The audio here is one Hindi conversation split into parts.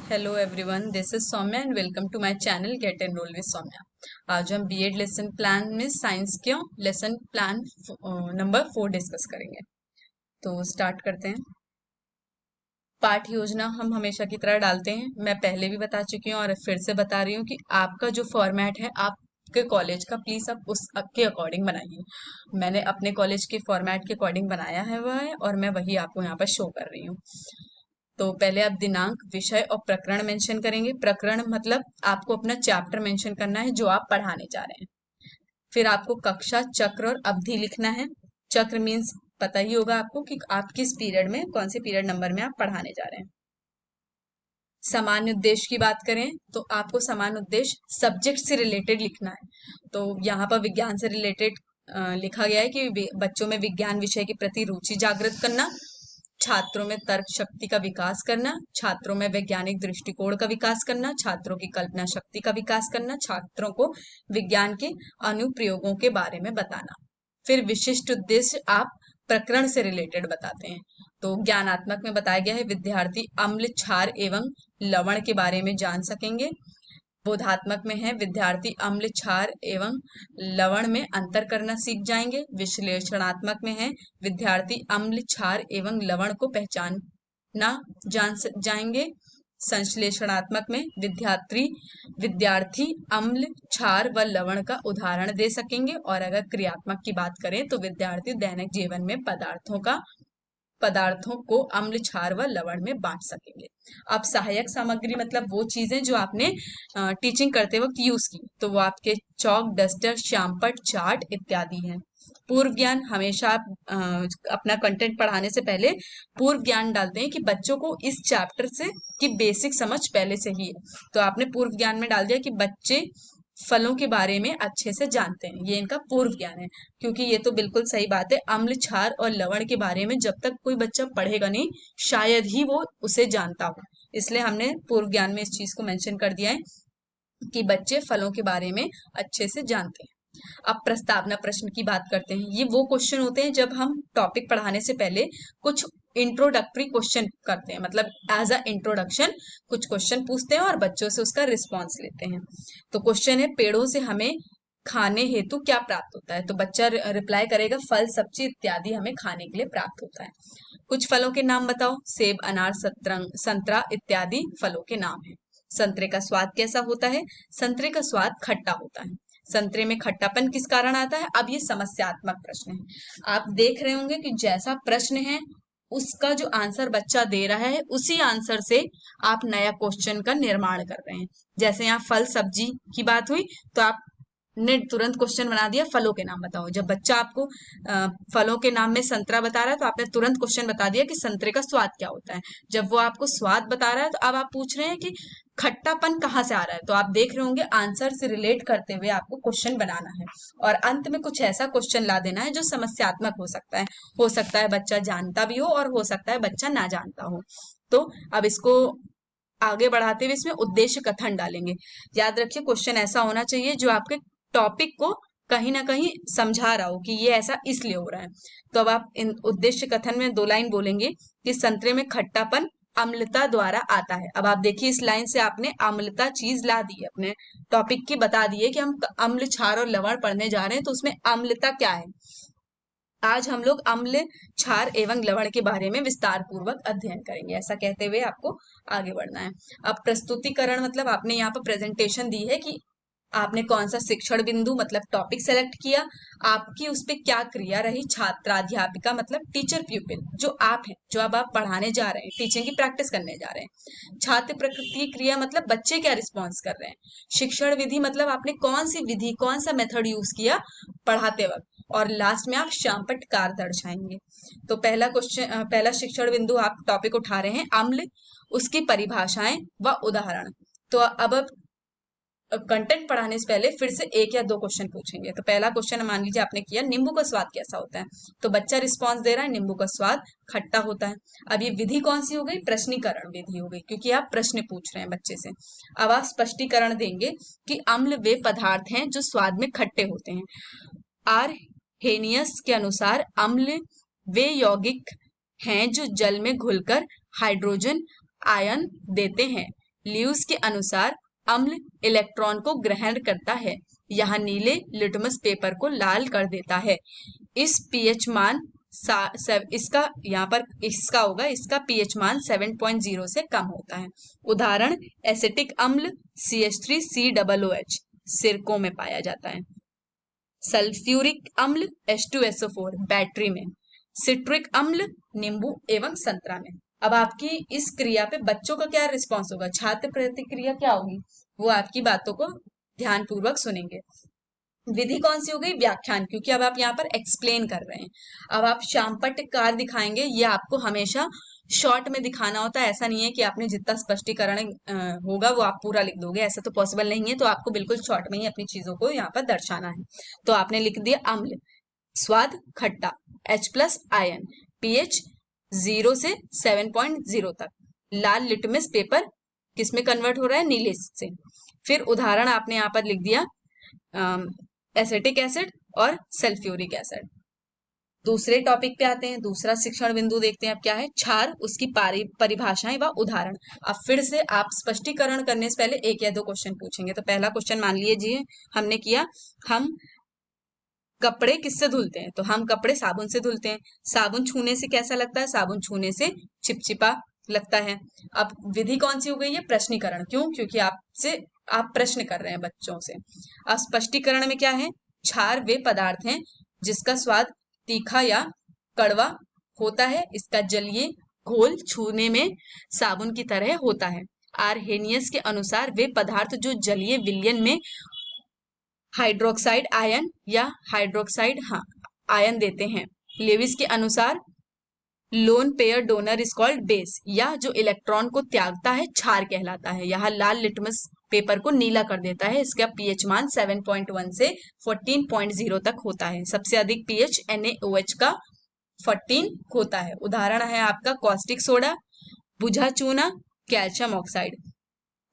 Hello everyone, this is Saumya and welcome to my channel get enrol with Saumya. आज हम बीएड लेसन प्लान में साइंस के लेसन प्लान नंबर 4 डिस्कस करेंगे। तो स्टार्ट करते हैं। पाठ योजना हम हमेशा की तरह डालते हैं। मैं पहले भी बता चुकी हूँ और फिर से बता रही हूँ कि आपका जो फॉर्मेट है आपके कॉलेज का, प्लीज आप उस के अकॉर्डिंग बनाइए। मैंने अपने कॉलेज के फॉर्मेट के अकॉर्डिंग बनाया है वह है, और मैं वही आपको यहाँ पर शो कर रही हूँ। तो पहले आप दिनांक, विषय और प्रकरण मेंशन करेंगे। प्रकरण मतलब आपको अपना चैप्टर मेंशन करना है जो आप पढ़ाने जा रहे हैं। फिर आपको कक्षा, चक्र और अवधि लिखना है। चक्र मीन्स पता ही होगा आपको कि आप किस पीरियड में, कौन से पीरियड नंबर में आप पढ़ाने जा रहे हैं। सामान्य उद्देश्य की बात करें तो आपको सामान्य उद्देश्य सब्जेक्ट से रिलेटेड लिखना है। तो यहाँ पर विज्ञान से रिलेटेड लिखा गया है कि बच्चों में विज्ञान विषय के प्रति रुचि जागृत करना, छात्रों में तर्क शक्ति का विकास करना, छात्रों में वैज्ञानिक दृष्टिकोण का विकास करना, छात्रों की कल्पना शक्ति का विकास करना, छात्रों को विज्ञान के अनुप्रयोगों के बारे में बताना। फिर विशिष्ट उद्देश्य आप प्रकरण से रिलेटेड बताते हैं। तो ज्ञानात्मक में बताया गया है विद्यार्थी अम्ल, क्षार एवं लवण के बारे में जान सकेंगे। बोधात्मक में है विद्यार्थी अम्ल, क्षार एवं लवण में अंतर करना सीख जाएंगे। विश्लेषणात्मक में है विद्यार्थी अम्ल, क्षार एवं लवण को पहचानना जाएंगे। संश्लेषणात्मक में विद्यार्थी अम्ल, क्षार व लवण का उदाहरण दे सकेंगे। और अगर क्रियात्मक की बात करें तो विद्यार्थी दैनिक जीवन में पदार्थों को अम्ल, क्षार व लवण में बांट सकेंगे। अब सहायक सामग्री मतलब वो चीजें जो आपने टीचिंग करते वक्त यूज की, तो वो आपके चौक, डस्टर, श्यामपट्ट, चार्ट इत्यादि हैं। पूर्व ज्ञान हमेशा आप अपना कंटेंट पढ़ाने से पहले पूर्व ज्ञान डालते हैं कि बच्चों को इस चैप्टर से की बेसिक समझ पहले से ही है। तो आपने पूर्व ज्ञान में डाल दिया कि बच्चे फलों के बारे में अच्छे से जानते हैं, ये इनका पूर्व ज्ञान है। क्योंकि ये तो बिल्कुल सही बात है, अम्ल, क्षार और लवण के बारे में जब तक कोई बच्चा पढ़ेगा नहीं शायद ही वो उसे जानता हो। इसलिए हमने पूर्व ज्ञान में इस चीज को मेंशन कर दिया है कि बच्चे फलों के बारे में अच्छे से जानते हैं। अब प्रस्तावना प्रश्न की बात करते हैं। ये वो क्वेश्चन होते हैं जब हम टॉपिक पढ़ाने से पहले कुछ इंट्रोडक्टरी क्वेश्चन करते हैं, मतलब एज अ इंट्रोडक्शन कुछ क्वेश्चन पूछते हैं और बच्चों से उसका रिस्पॉन्स लेते हैं। तो क्वेश्चन है, पेड़ों से हमें खाने हेतु क्या प्राप्त होता है? तो बच्चा रिप्लाई करेगा, फल, सब्जी इत्यादि हमें खाने के लिए प्राप्त होता है। कुछ फलों के नाम बताओ। सेब, अनार, संतरा इत्यादि फलों के नाम है। संतरे का स्वाद कैसा होता है? संतरे का स्वाद खट्टा होता है। संतरे में खट्टापन किस कारण आता है? अब ये समस्यात्मक प्रश्न है। आप देख रहे होंगे कि जैसा प्रश्न है उसका जो आंसर बच्चा दे रहा है उसी आंसर से आप नया क्वेश्चन का निर्माण कर रहे हैं। जैसे यहाँ फल सब्जी की बात हुई तो आप ने तुरंत क्वेश्चन बना दिया, फलों के नाम बताओ। जब बच्चा आपको फलों के नाम में संतरा बता रहा है तो आपने तुरंत क्वेश्चन बता दिया कि संतरे का स्वाद क्या होता है। जब वो आपको स्वाद बता रहा है तो अब आप पूछ रहे हैं कि खट्टापन कहाँ से आ रहा है। तो आप देख रहे होंगे आंसर से रिलेट करते हुए आपको क्वेश्चन बनाना है और अंत में कुछ ऐसा क्वेश्चन ला देना है जो समस्यात्मक हो सकता है। हो सकता है बच्चा जानता भी हो और हो सकता है बच्चा ना जानता हो। तो अब इसको आगे बढ़ाते हुए इसमें उद्देश्य कथन डालेंगे। याद रखिए क्वेश्चन ऐसा होना चाहिए जो आपके टॉपिक को कहीं ना कहीं समझा रहा हो कि ये ऐसा इसलिए हो रहा है। तो अब आप इन उद्देश्य कथन में 2 लाइन बोलेंगे कि संतरे में खट्टापन अम्लता द्वारा आता है। अब आप देखिए इस लाइन से आपने अम्लता चीज ला दी है, अपने टॉपिक की बता दी है कि हम अम्ल, क्षार और लवण पढ़ने जा रहे हैं, तो उसमें अम्लता क्या है। आज हम लोग अम्ल, क्षार एवं लवण के बारे में विस्तार पूर्वक अध्ययन करेंगे, ऐसा कहते हुए आपको आगे बढ़ना है। अब प्रस्तुतिकरण मतलब आपने यहाँ पर प्रेजेंटेशन दी है कि आपने कौन सा शिक्षण बिंदु मतलब टॉपिक सेलेक्ट किया, आपकी उस पर क्या क्रिया रही। छात्राध्यापिका मतलब टीचर प्यूपिल जो आप हैं, जो अब आप पढ़ाने जा रहे हैं, टीचिंग की प्रैक्टिस करने जा रहे हैं। छात्र प्रकृति क्रिया मतलब बच्चे क्या रिस्पॉन्स कर रहे हैं। शिक्षण विधि मतलब आपने कौन सी विधि, कौन सा मेथड यूज किया पढ़ाते वक्त। और लास्ट में आप श्यामपट्ट कार दर्शाएंगे। तो पहला क्वेश्चन, पहला शिक्षण बिंदु आप टॉपिक उठा रहे हैं अम्ल, उसकी परिभाषाएं व उदाहरण। तो अब कंटेंट पढ़ाने से पहले फिर से 1 या 2 क्वेश्चन पूछेंगे। तो पहला क्वेश्चन मान लीजिए आपने किया, नींबू का स्वाद कैसा होता है? तो बच्चा रिस्पांस दे रहा है, नींबू का स्वाद खट्टा होता है। अब ये विधि कौन सी हो गई? प्रश्नीकरण विधि हो गई, क्योंकि आप प्रश्न पूछ रहे हैं बच्चे से। अब आप स्पष्टीकरण देंगे कि अम्ल वे पदार्थ हैं जो स्वाद में खट्टे होते हैं। आर हेनियस के अनुसार अम्ल वे यौगिक हैं जो जल में घुलकर हाइड्रोजन आयन देते हैं। ल्यूस के अनुसार अम्ल इलेक्ट्रॉन को ग्रहण करता है, यहाँ नीले लिटमस पेपर को लाल कर देता है। इस पीएच मान इसका यहाँ पर इसका होगा, इसका पीएच मान 7.0 से कम होता है। उदाहरण एसिटिक अम्ल CH3COOH सिरकों में पाया जाता है। सल्फ्यूरिक अम्ल H2SO4 बैटरी में। सिट्रिक अम्ल नींबू एवं संतरा में। अब आपकी इस क्रिया पे बच्चों का क्या रिस्पॉन्स होगा, छात्र प्रतिक्रिया क्या होगी, वो आपकी बातों को ध्यानपूर्वक सुनेंगे। विधि कौन सी हो गई, व्याख्यान, क्योंकि अब आप यहाँ पर एक्सप्लेन कर रहे हैं। अब आप शामपट्ट कार्य दिखाएंगे, ये आपको हमेशा शॉर्ट में दिखाना होता है। ऐसा नहीं है कि आपने जितना स्पष्टीकरण होगा वो आप पूरा लिख दोगे, ऐसा तो पॉसिबल नहीं है। तो आपको बिल्कुल शॉर्ट में ही अपनी चीजों को यहाँ पर दर्शाना है। तो आपने लिख दिया अम्ल, स्वाद खट्टा, H+ आयन, pH 0 से 7.0 तक, लाल लिटमस पेपर किसमें कन्वर्ट हो रहा है, नीले से। फिर उदाहरण आपने यहाँ पर लिख दिया एसिटिक एसिड और सल्फ्यूरिक एसिड। दूसरे टॉपिक पे आते हैं, दूसरा शिक्षण बिंदु देखते हैं अब क्या है, क्षार, उसकी परिभाषाएं व उदाहरण। अब फिर से आप स्पष्टीकरण करने से पहले एक या दो क्वेश्चन पूछेंगे। तो पहला क्वेश्चन मान लीजिए हमने किया, हम कपड़े किससे धुलते हैं, तो हम कपड़े साबुन से धुलते हैं। साबुन छूने से कैसा लगता है, साबुन छूने से चिपचिपा लगता है। अब विधि कौन सी हो गई है, प्रश्नीकरण। क्यों, क्योंकि आपसे आप प्रश्न कर रहे हैं बच्चों से। अब स्पष्टीकरण में क्या है, क्षार वे पदार्थ हैं जिसका स्वाद तीखा या कड़वा होता है, इसका जलीय घोल छूने में साबुन की तरह होता है। आर्हेनियस के अनुसार वे पदार्थ जो जलीय विलयन में हाइड्रोक्साइड आयन या हाइड्रोक्साइड आयन देते हैं। लेविस के अनुसार lone pair donor is called base, या जो इलेक्ट्रॉन को त्यागता है क्षार कहलाता है। यहाँ लाल लिटमस पेपर को नीला कर देता है, इसका पीएच मान 7.1 से 14.0 तक होता है। सबसे अधिक पीएच NaOH का 14 होता है। उदाहरण है आपका कॉस्टिक सोडा, बुझा चूना, कैल्शियम ऑक्साइड।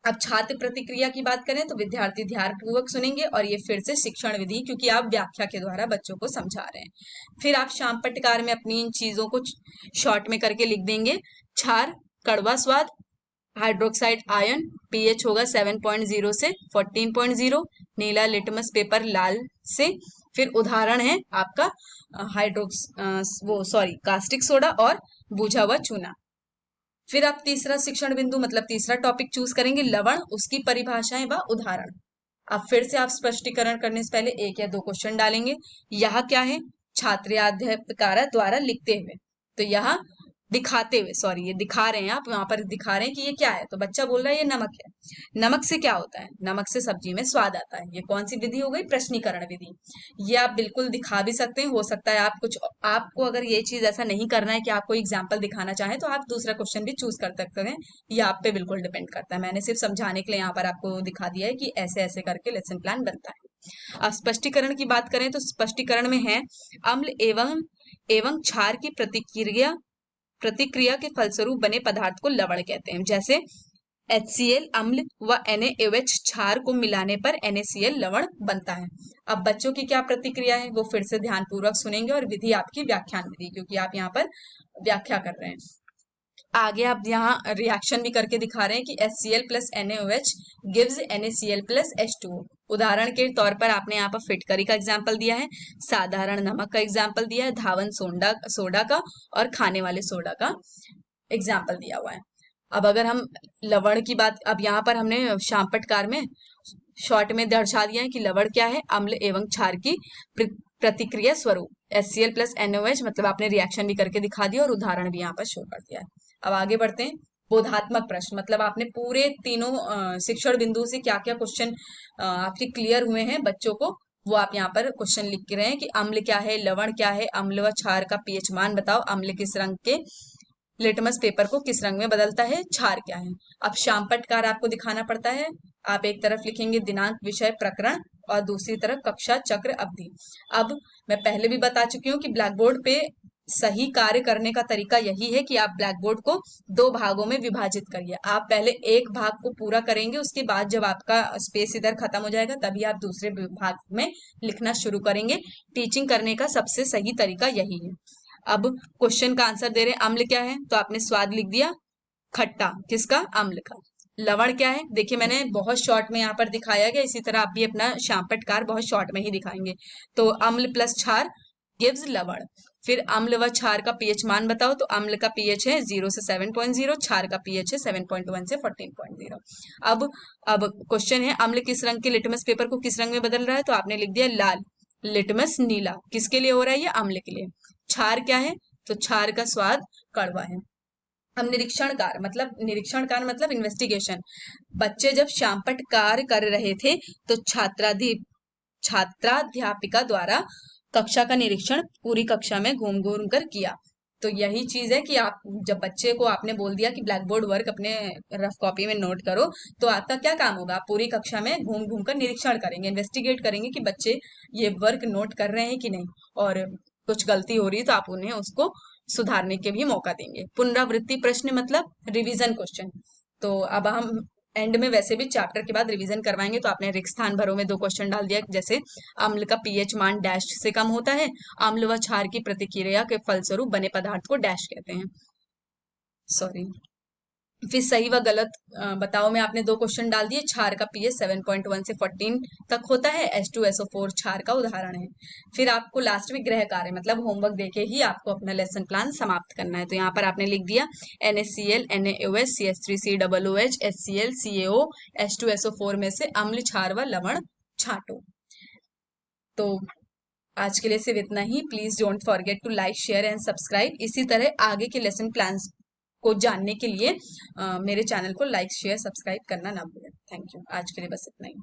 अब छात्र प्रतिक्रिया की बात करें तो विद्यार्थी ध्यानपूर्वक सुनेंगे, और ये फिर से शिक्षण विधि, क्योंकि आप व्याख्या के द्वारा बच्चों को समझा रहे हैं। फिर आप शामपट्टकार में अपनी इन चीजों को शॉर्ट में करके लिख देंगे। क्षार कड़वा स्वाद, हाइड्रोक्साइड आयन पीएच होगा 7.0 से 14.0, नीला लिटमस पेपर लाल से। फिर उदाहरण है आपका कास्टिक सोडा और बुझा हुआ चूना। फिर आप तीसरा शिक्षण बिंदु मतलब तीसरा टॉपिक चूज करेंगे, लवण, उसकी परिभाषाएं व उदाहरण। अब फिर से आप स्पष्टीकरण करने से पहले एक या दो क्वेश्चन डालेंगे। यह क्या है, छात्र या अध्यापक द्वारा लिखते हुए, तो यहाँ दिखाते हुए, सॉरी ये दिखा रहे हैं, आप यहाँ पर दिखा रहे हैं कि ये क्या है, तो बच्चा बोल रहा है ये नमक है। नमक से क्या होता है, नमक से सब्जी में स्वाद आता है। ये कौन सी विधि हो गई, प्रश्नीकरण विधि। ये आप बिल्कुल दिखा भी सकते हैं, हो सकता है आप कुछ, आपको अगर ये चीज ऐसा नहीं करना है कि आपको एग्जाम्पल दिखाना चाहे तो आप दूसरा क्वेश्चन भी चूज कर सकते हैं, ये आप पे बिल्कुल डिपेंड करता है। मैंने सिर्फ समझाने के लिए यहाँ पर आपको दिखा दिया है कि ऐसे ऐसे करके लेसन प्लान बनता है। अब स्पष्टीकरण की बात करें तो स्पष्टीकरण में है, अम्ल एवं क्षार की प्रतिक्रिया के फलस्वरूप बने पदार्थ को लवण कहते हैं। जैसे HCl अम्ल व NaOH क्षार को मिलाने पर NaCl लवण बनता है। अब बच्चों की क्या प्रतिक्रिया है वो फिर से ध्यानपूर्वक सुनेंगे, और विधि आपकी व्याख्यान विधि, क्योंकि आप यहाँ पर व्याख्या कर रहे हैं। आगे आप यहाँ रिएक्शन भी करके दिखा रहे हैं कि HCl plus NaOH gives NaCl plus H2O। उदाहरण के तौर पर आपने यहाँ पर फिटकरी का एग्जाम्पल दिया है, साधारण नमक का एग्जाम्पल दिया है, धावन सोडा का और खाने वाले सोडा का एग्जाम्पल दिया हुआ है। अब अगर हम लवण की बात, अब यहाँ पर हमने शामपट्टकार में शॉर्ट में दर्शा दिया है कि लवण क्या है, अम्ल एवं क्षार की प्रतिक्रिया स्वरूप। HCl प्लस NaOH मतलब आपने रिएक्शन भी करके दिखा दिया और उदाहरण भी यहाँ पर शो कर दिया है। अब आगे बढ़ते हैं, बोधात्मक प्रश्न मतलब आपने पूरे तीनों शिक्षण बिंदु से क्या क्या क्वेश्चन आपके क्लियर हुए हैं बच्चों को, वो आप यहाँ पर क्वेश्चन लिख के रहे हैं कि अम्ल क्या है, लवण क्या है, अम्ल व क्षार का पीएच मान बताओ, अम्ल किस रंग के लिटमस पेपर को किस रंग में बदलता है, क्षार क्या है। अब शामपट्टकार आपको दिखाना पड़ता है, आप एक तरफ लिखेंगे दिनांक, विषय, प्रकरण, और दूसरी तरफ कक्षा, चक्र, अवधि। अब मैं पहले भी बता चुकी हूँ कि ब्लैक बोर्ड पे सही कार्य करने का तरीका यही है कि आप ब्लैक बोर्ड को दो भागों में विभाजित करिए। आप पहले एक भाग को पूरा करेंगे, उसके बाद जब आपका स्पेस इधर खत्म हो जाएगा तभी आप दूसरे भाग में लिखना शुरू करेंगे। टीचिंग करने का सबसे सही तरीका यही है। अब क्वेश्चन का आंसर दे रहे हैं, अम्ल क्या है, तो आपने स्वाद लिख दिया, खट्टा, किसका, अम्ल का। लवण क्या है, देखिए मैंने बहुत शॉर्ट में यहाँ पर दिखाया गया, इसी तरह आप भी अपना शामपटकार बहुत शॉर्ट में ही दिखाएंगे। तो अम्ल प्लस क्षार गिव्स लवण। फिर अम्ल व क्षार का पीएच मान बताओ, तो अम्ल का पीएच है 0 से 7.0, क्षार का पीएच है 7.1 से 14.0। अब क्वेश्चन है, अम्ल किस रंग के लिटमस पेपर को किस रंग में बदल रहा है, तो आपने लिख दिया लाल, लिटमस नीला। किसके लिए हो रहा है ये, अम्ल के लिए। क्षार क्या है, तो क्षार का स्वाद कड़वा है। अब निरीक्षण कार मतलब इन्वेस्टिगेशन। बच्चे जब शामपट कार्य कर रहे थे तो छात्राध्यापिका द्वारा कक्षा का निरीक्षण पूरी कक्षा में घूम घूम कर किया। तो यही चीज है कि आप जब बच्चे को आपने बोल दिया कि ब्लैक बोर्ड वर्क अपने रफ कॉपी में नोट करो, तो आपका क्या काम होगा, आप पूरी कक्षा में घूम घूम कर निरीक्षण करेंगे, इन्वेस्टिगेट करेंगे कि बच्चे ये वर्क नोट कर रहे हैं कि नहीं, और कुछ गलती हो रही है तो आप उन्हें उसको सुधारने के भी मौका देंगे। पुनरावृत्ति प्रश्न मतलब रिवीजन क्वेश्चन। तो अब हम एंड में वैसे भी चैप्टर के बाद रिवीजन करवाएंगे, तो आपने रिक्त स्थान भरो में 2 क्वेश्चन डाल दिया, जैसे अम्ल का पीएच मान डैश से कम होता है, अम्ल व क्षार की प्रतिक्रिया के फलस्वरूप बने पदार्थ को डैश कहते हैं। सॉरी। फिर सही व गलत बताओ में आपने 2 क्वेश्चन डाल दिए। क्षार का पीएच 7.1 से 14 तक होता है, H2SO4 क्षार का उदाहरण है। फिर आपको लास्ट में गृह कार्य मतलब होमवर्क देके ही आपको अपना लेसन प्लान समाप्त करना है। तो यहाँ पर आपने लिख दिया NaCl, NaOH, CH3COOH, HCl, CaO, H2SO4 में से अम्ल, क्षार व लवण छांटो। तो आज के लिए सिर्फ इतना ही। Please don't forget to like, share and subscribe. इसी तरह आगे के लेसन प्लान्स को जानने के लिए मेरे चैनल को लाइक, शेयर, सब्सक्राइब करना ना भूलें। Thank you. आज के लिए बस इतना ही।